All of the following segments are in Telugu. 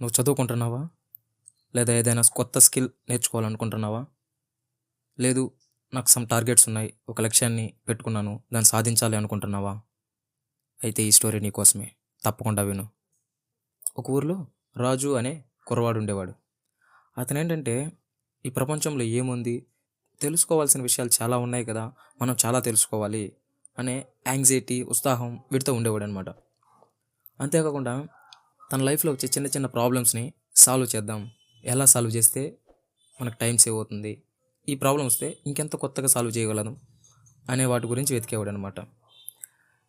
నువ్వు చదువుకుంటున్నావా? లేదా ఏదైనా కొత్త స్కిల్ నేర్చుకోవాలనుకుంటున్నావా? లేదు, నాకు సమ్ టార్గెట్స్ ఉన్నాయి. ఒక లక్ష్యాన్ని పెట్టుకున్నాను. దాన్ని సాధించాలి అనుకుంటున్నావా? అయితే ఈ స్టోరీ నీకోసమే. తప్పకుండా విను. ఒక ఊర్లో రాజు అనే కుర్రవాడు ఉండేవాడు. అతనేంటంటే ఈ ప్రపంచంలో ఏముంది, తెలుసుకోవాల్సిన విషయాలు చాలా ఉన్నాయి కదా, మనం చాలా తెలుసుకోవాలి అనే యాంగ్జైటీ, ఉత్సాహం వీటితో ఉండేవాడు అనమాట. అంతేకాకుండా తన లైఫ్లో వచ్చే చిన్న చిన్న ప్రాబ్లమ్స్ని సాల్వ్ చేద్దాం, ఎలా సాల్వ్ చేస్తే మనకు టైం సేవ్ అవుతుంది, ఈ ప్రాబ్లం వస్తే ఇంకెంత కొత్తగా సాల్వ్ చేయగలను అనే వాటి గురించి వెతికేవాడు అనమాట.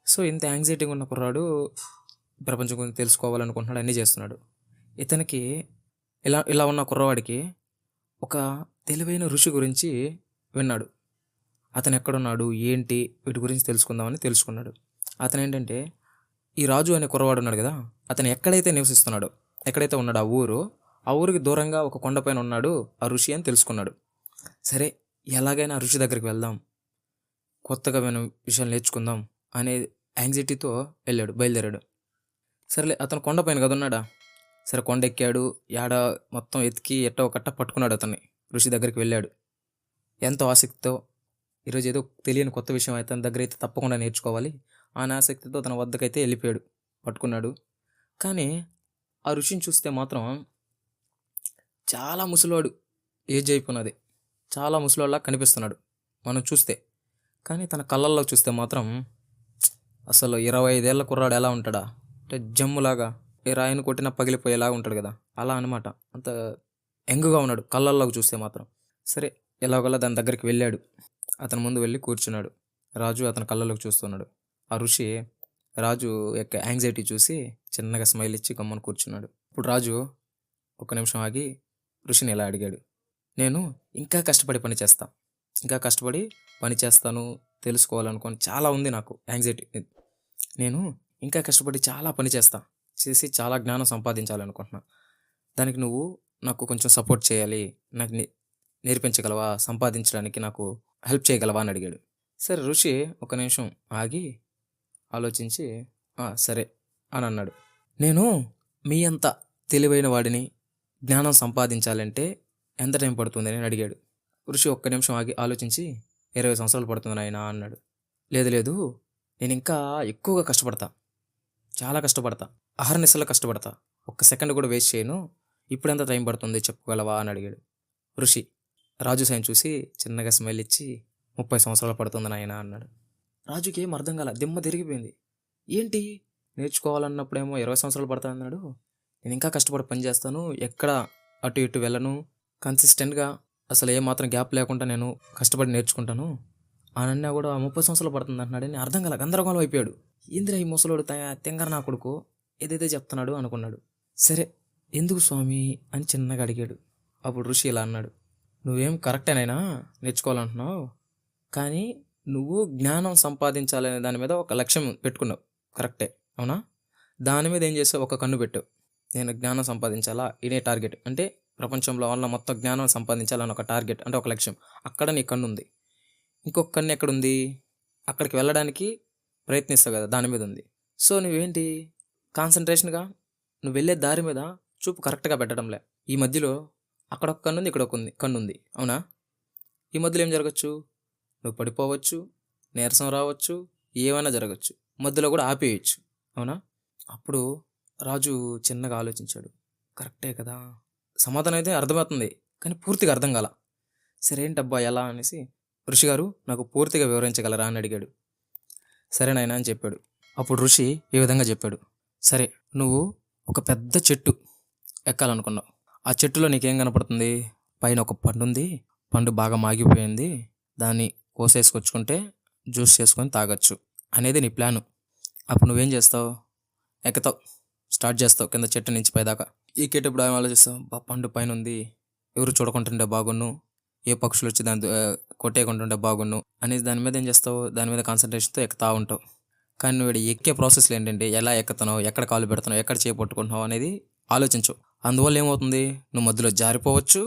సో ఇంత యాంగ్జైటీగా ఉన్న కుర్రాడు ప్రపంచం గురించి తెలుసుకోవాలనుకుంటున్నాడు, అన్నీ చేస్తున్నాడు. ఇతనికి ఇలా ఇలా ఉన్న కుర్రవాడికి ఒక తెలివైన ఋషి గురించి విన్నాడు. అతను ఎక్కడున్నాడు, ఏంటి, వీటి గురించి తెలుసుకుందామని తెలుసుకున్నాడు. అతను ఏంటంటే ఈ రాజు అనే కుర్రవాడు ఉన్నాడు కదా, అతను ఎక్కడైతే నివసిస్తున్నాడో, ఎక్కడైతే ఉన్నాడో ఆ ఊరికి దూరంగా ఒక కొండపైన ఉన్నాడు ఆ ఋషి అని తెలుసుకున్నాడు. సరే, ఎలాగైనా ఆ ఋషి దగ్గరికి వెళ్దాం, కొత్తగా విన విషయాలు నేర్చుకుందాం అనే యాంగ్జైటీతో బయలుదేరాడు. సరేలే, అతను కొండపైన కదా ఉన్నాడా. సరే, కొండ ఎక్కాడు. యాడ మొత్తం ఎతికి ఎట్టో కట్ట పట్టుకున్నాడు. అతన్ని ఋషి దగ్గరికి వెళ్ళాడు ఎంతో ఆసక్తితో. ఈరోజు ఏదో తెలియని కొత్త విషయం అతని దగ్గర అయితే తప్పకుండా నేర్చుకోవాలి అని ఆసక్తితో తన వద్దకైతే వెళ్ళిపోయాడు. పట్టుకున్నాడు. కానీ ఆ ఋషిని చూస్తే మాత్రం చాలా ముసలివాడు, ఏజ్ అయిపోయినది, చాలా ముసలివాళ్ళ కనిపిస్తున్నాడు మనం చూస్తే. కానీ తన కళ్ళల్లో చూస్తే మాత్రం అసలు 25 ఏళ్ల కుర్రాడు ఎలా ఉంటాడా అంటే జమ్ములాగా, ఏ రాయిని కొట్టినా పగిలిపోయేలాగా ఉంటాడు కదా, అలా అనమాట. అంత యంగ్గా ఉన్నాడు కళ్ళల్లోకి చూస్తే మాత్రం. సరే, ఎలాగోలా దాని దగ్గరికి వెళ్ళాడు. అతని ముందు వెళ్ళి కూర్చున్నాడు. రాజు అతని కళ్ళలోకి చూస్తున్నాడు. ఆ ఋషి రాజు యొక్క యాంగ్జైటీ చూసి చిన్నగా స్మైల్ ఇచ్చి గమ్మున కూర్చున్నాడు. ఇప్పుడు రాజు ఒక నిమిషం ఆగి ఋషిని ఇలా అడిగాడు. నేను ఇంకా కష్టపడి పని చేస్తా, ఇంకా కష్టపడి పని చేస్తాను, తెలుసుకోవాలనుకోని చాలా ఉంది నాకు యాంగ్జైటీ. నేను ఇంకా కష్టపడి చాలా పని చేసి చాలా జ్ఞానం సంపాదించాలనుకుంటున్నా. దానికి నువ్వు నాకు కొంచెం సపోర్ట్ చేయాలి, నాకు నేర్పించగలవా, సంపాదించడానికి నాకు హెల్ప్ చేయగలవా అని అడిగాడు. సరే, ఋషి ఒక నిమిషం ఆగి ఆలోచించి సరే అని అన్నాడు. నేను మీ అంత తెలివైన వాడిని, జ్ఞానం సంపాదించాలంటే ఎంత టైం పడుతుంది అని అడిగాడు. ఋషి ఒక్క నిమిషం ఆగి ఆలోచించి 20 సంవత్సరాలు పడుతుంది నాయనా అన్నాడు. లేదు లేదు, నేను ఇంకా ఎక్కువగా కష్టపడతా, చాలా కష్టపడతా, అహర్నిశలో కష్టపడతా, ఒక్క సెకండ్ కూడా వేస్ట్ చేయను. ఇప్పుడు ఎంత టైం పడుతుంది చెప్పగలవా అని అడిగాడు. ఋషి రాజు సైన్ చూసి చిన్నగా స్మైల్ ఇచ్చి 30 సంవత్సరాలు పడుతుంది నాయన అన్నాడు. రాజుకి ఏం అర్థం కాల, దిమ్మ తిరిగిపోయింది. ఏంటి, నేర్చుకోవాలన్నప్పుడేమో 20 సంవత్సరాలు పడతా అన్నాడు, నేను ఇంకా కష్టపడి పని చేస్తాను, ఎక్కడ అటు ఇటు వెళ్ళను, కన్సిస్టెంట్గా అసలు ఏమాత్రం గ్యాప్ లేకుండా నేను కష్టపడి నేర్చుకుంటాను అన్నా కూడా 30 సంవత్సరాలు పడుతుంది అంటున్నాడని అర్థం కాల, గందరగోళం అయిపోయాడు. ఇంద్ర ఈ ముసలోడు తెంగర నా కొడుకు ఏదైతే చెప్తున్నాడు అనుకున్నాడు. సరే, ఎందుకు స్వామి అని చిన్నగా అడిగాడు. అప్పుడు ఋషి ఇలా అన్నాడు. నువ్వేం కరెక్టేనైనా నేర్చుకోవాలంటున్నావు, కానీ నువ్వు జ్ఞానం సంపాదించాలనే దాని మీద ఒక లక్ష్యం పెట్టుకున్నావు, కరెక్టే, అవునా? దాని మీద ఏం చేసావు, ఒక కన్ను పెట్టావు. నేను జ్ఞానం సంపాదించాలా, ఇదే టార్గెట్, అంటే ప్రపంచంలో వల్ల మొత్తం జ్ఞానం సంపాదించాలని ఒక టార్గెట్, అంటే ఒక లక్ష్యం. అక్కడ నీ కన్ను ఉంది. ఇంకొక కన్ను ఎక్కడుంది, అక్కడికి వెళ్ళడానికి ప్రయత్నిస్తావు కదా, దాని మీద ఉంది. సో నువ్వేంటి, కాన్సన్ట్రేషన్గా నువ్వు వెళ్ళే దారి మీద చూపు కరెక్ట్గా పెట్టడంలే. ఈ మధ్యలో అక్కడ ఒక కన్ను ఉంది, ఇక్కడ ఒక కన్ను ఉంది, అవునా? ఈ మధ్యలో ఏం జరగచ్చు, నువ్వు పడిపోవచ్చు, నీరసం రావచ్చు, ఏమైనా జరగచ్చు, మధ్యలో కూడా ఆపేయచ్చు, అవునా? అప్పుడు రాజు చిన్నగా ఆలోచించాడు. కరెక్టే కదా, సమాధానం అయితే అర్థమవుతుంది, కానీ పూర్తిగా అర్థం కాల. సరే ఏంటబ్బా ఎలా అనేసి, ఋషి గారు నాకు పూర్తిగా వివరించగలరా అని అడిగాడు. సరే నాయనా అని చెప్పాడు. అప్పుడు ఋషి ఈ విధంగా చెప్పాడు. సరే, నువ్వు ఒక పెద్ద చెట్టు ఎక్కాలనుకున్నావు. ఆ చెట్టులో నీకేం కనపడుతుంది, పైన ఒక పండు ఉంది, పండు బాగా మాగిపోయింది, దాన్ని కోసేసుకొచ్చుకుంటే జ్యూస్ చేసుకొని తాగొచ్చు అనేది నీ ప్లాను. అప్పుడు నువ్వేం చేస్తావు, ఎక్కుతావు, స్టార్ట్ చేస్తావు కింద చెట్టు నుంచి పైదాకా. ఎక్కేటప్పుడు ఏం ఆలోచిస్తావు, పండు పైన ఉంది, ఎవరు చూడకుంటుంటే బాగున్ను, ఏ పక్షులు వచ్చి దాన్ని కొట్టేయకుంటుంటే బాగున్ను అనేది దాని మీద ఏం చేస్తావు, దాని మీద కాన్సన్ట్రేషన్తో ఎక్కుతా ఉంటావు. కానీ నువ్వు ఎక్కే ప్రాసెస్లో ఏంటంటే ఎలా ఎక్కుతున్నావు, ఎక్కడ కాలు పెడుతున్నావు, ఎక్కడ చేపట్టుకుంటున్నావు అనేది ఆలోచించు. అందువల్ల ఏమవుతుంది, నువ్వు మధ్యలో జారిపోవచ్చు,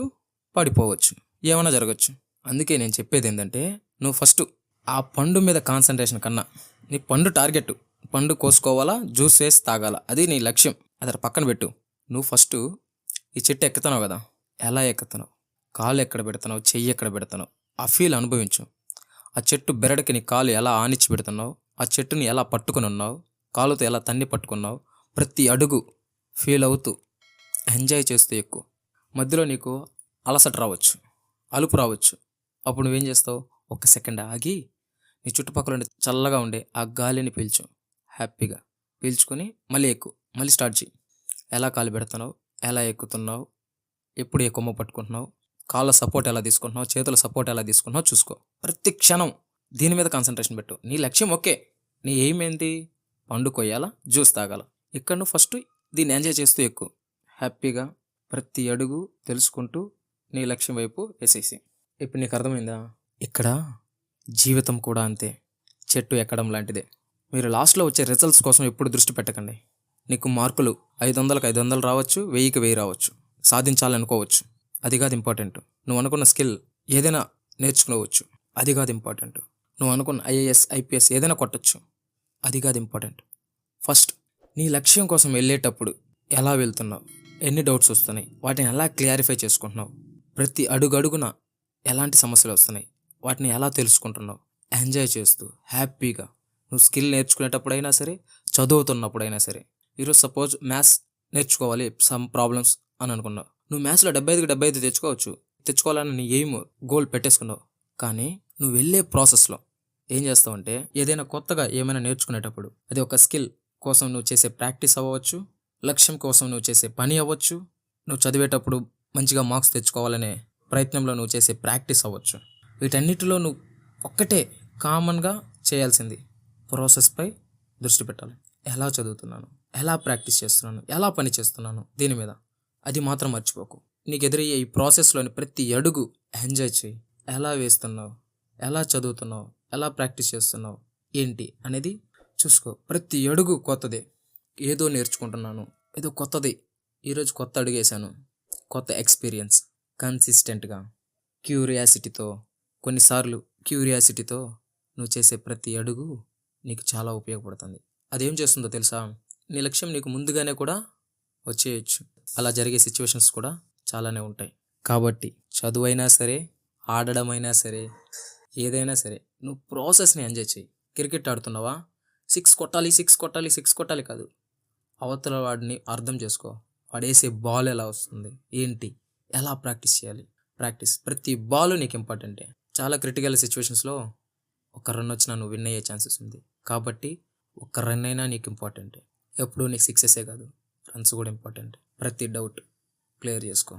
పడిపోవచ్చు, ఏమైనా జరగచ్చు. అందుకే నేను చెప్పేది ఏంటంటే, నువ్వు ఫస్ట్ ఆ పండు మీద కాన్సన్ట్రేషన్ కన్నా నీ పండు టార్గెట్, పండు కోసుకోవాలా, జ్యూస్ వేసి తాగాల, అది నీ లక్ష్యం, అది పక్కన పెట్టు. నువ్వు ఫస్టు ఈ చెట్టు ఎక్కుతున్నావు కదా, ఎలా ఎక్కుతున్నావు, కాలు ఎక్కడ పెడుతున్నావు, చెయ్యి ఎక్కడ పెడుతున్నావు, ఆ ఫీల్ అనుభవించు. ఆ చెట్టు బెరడుకి నీ కాలు ఎలా ఆనిచ్చి పెడుతున్నావు, ఆ చెట్టుని ఎలా పట్టుకొని ఉన్నావు, కాలుతో ఎలా తన్ని పట్టుకున్నావు, ప్రతి అడుగు ఫీల్ అవుతూ ఎంజాయ్ చేస్తూ ఎక్కువ. మధ్యలో నీకు అలసట రావచ్చు, అలుపు రావచ్చు. అప్పుడు నువ్వేం చేస్తావు, ఒక్క సెకండ్ ఆగి నీ చుట్టుపక్కల ఉండే చల్లగా ఉండే ఆ గాలిని పీల్చు. హ్యాపీగా పీల్చుకొని మళ్ళీ ఎక్కువ, మళ్ళీ స్టార్ట్ చేయి. ఎలా కాలు పెడుతున్నావు, ఎలా ఎక్కుతున్నావు, ఎప్పుడు ఏ కొమ్మ పట్టుకుంటున్నావు, కాళ్ళ సపోర్ట్ ఎలా తీసుకుంటున్నావు, చేతుల సపోర్ట్ ఎలా తీసుకుంటున్నావు చూసుకో. ప్రతి క్షణం దీని మీద కాన్సన్ట్రేషన్ పెట్టు. నీ లక్ష్యం ఓకే, నీ ఎయిమ్ ఏంటి, పండు కొయ్యాలా, జ్యూస్ తాగాల. ఇక్కడ నువ్వు ఫస్ట్ దీన్ని ఎంజాయ్ చేస్తూ ఎక్కువ. హ్యాపీగా ప్రతి అడుగు తెలుసుకుంటూ నీ లక్ష్యం వైపు వేసేసి. ఇప్పుడు నీకు అర్థమైందా? ఇక్కడ జీవితం కూడా అంతే, చెట్టు ఎక్కడం లాంటిదే. మీరు లాస్ట్లో వచ్చే రిజల్ట్స్ కోసం ఎప్పుడు దృష్టి పెట్టకండి. నీకు మార్కులు 500కి 500 రావచ్చు, 1000కి 1000 రావచ్చు, సాధించాలనుకోవచ్చు. అది కాదు ఇంపార్టెంట్. నువ్వు అనుకున్న స్కిల్ ఏదైనా నేర్చుకోవచ్చు, అది కాదు ఇంపార్టెంట్. నువ్వు అనుకున్న ఐఏఎస్ ఐపీఎస్ ఏదైనా కొట్టచ్చు, అది కాదు ఇంపార్టెంట్. ఫస్ట్ నీ లక్ష్యం కోసం వెళ్ళేటప్పుడు ఎలా వెళ్తున్నావు, ఎన్ని డౌట్స్ వస్తున్నాయి, వాటిని ఎలా క్లారిఫై చేసుకుంటున్నావు, ప్రతి అడుగడుగున ఎలాంటి సమస్యలు వస్తున్నాయి, వాటిని ఎలా తెలుసుకుంటున్నావు, ఎంజాయ్ చేస్తూ హ్యాపీగా. నువ్వు స్కిల్ నేర్చుకునేటప్పుడైనా సరే, చదువుతున్నప్పుడైనా సరే. ఈరోజు సపోజ్ మ్యాథ్స్ నేర్చుకోవాలి, సమ్ ప్రాబ్లమ్స్ అని అనుకున్నావు. నువ్వు మ్యాథ్స్లో 75కి 75 తెచ్చుకోవాలని నీ ఎయిమ్ గోల్ పెట్టేసుకున్నావు. కానీ నువ్వు వెళ్ళే ప్రాసెస్లో ఏం చేస్తావంటే, ఏదైనా కొత్తగా ఏమైనా నేర్చుకునేటప్పుడు అది ఒక స్కిల్ కోసం నువ్వు చేసే ప్రాక్టీస్ అవ్వచ్చు, లక్ష్యం కోసం నువ్వు చేసే పని అవ్వచ్చు, నువ్వు చదివేటప్పుడు మంచిగా మార్క్స్ తెచ్చుకోవాలనే ప్రయత్నంలో నువ్వు చేసే ప్రాక్టీస్ అవ్వచ్చు. వీటన్నిటిలో నువ్వు ఒక్కటే కామన్గా చేయాల్సింది ప్రాసెస్పై దృష్టి పెట్టాలి. ఎలా చదువుతున్నాను, ఎలా ప్రాక్టీస్ చేస్తున్నాను, ఎలా పని చేస్తున్నాను దీని మీద, అది మాత్రం మర్చిపోకు. నీకు ఎదురయ్యే ఈ ప్రాసెస్లోని ప్రతి అడుగు ఎంజాయ్ చేయి. ఎలా వేస్తున్నావు, ఎలా చదువుతున్నావు, ఎలా ప్రాక్టీస్ చేస్తున్నావు ఏంటి అనేది చూసుకో. ప్రతి అడుగు కొత్తదే, ఏదో నేర్చుకుంటున్నాను, ఏదో కొత్తది, ఈరోజు కొత్త అడుగు వేసాను, కొత్త ఎక్స్పీరియన్స్. కన్సిస్టెంట్గా క్యూరియాసిటీతో, కొన్నిసార్లు క్యూరియాసిటీతో నువ్వు చేసే ప్రతి అడుగు నీకు చాలా ఉపయోగపడుతుంది. అదేం చేస్తుందో తెలుసా, నీ లక్ష్యం నీకు ముందుగానే కూడా వచ్చేయచ్చు. అలా జరిగే సిచ్యువేషన్స్ కూడా చాలానే ఉంటాయి. కాబట్టి చదువైనా సరే, ఆడడమైనా సరే, ఏదైనా సరే నువ్వు ప్రాసెస్ని ఎంజాయ్ చేయి. క్రికెట్ ఆడుతున్నావా, 6 కొట్టాలి 6 కొట్టాలి 6 కొట్టాలి కాదు, అవతల వాడిని అర్థం చేసుకో. వాడేసే బాల్ ఎలా వస్తుంది ఏంటి, ఎలా ప్రాక్టీస్ చేయాలి. ప్రతి బాల్ నీకు ఇంపార్టెంటే. చాలా క్రిటికల్ సిచ్యువేషన్స్లో ఒక రన్ వచ్చినా నువ్వు విన్ అయ్యే ఛాన్సెస్ ఉంది. కాబట్టి ఒక రన్ అయినా నీకు ఇంపార్టెంటే. ఎప్పుడు నీకు 6 కాదు, రన్స్ కూడా ఇంపార్టెంట్. ప్రతి డౌట్ క్లియర్ చేసుకో.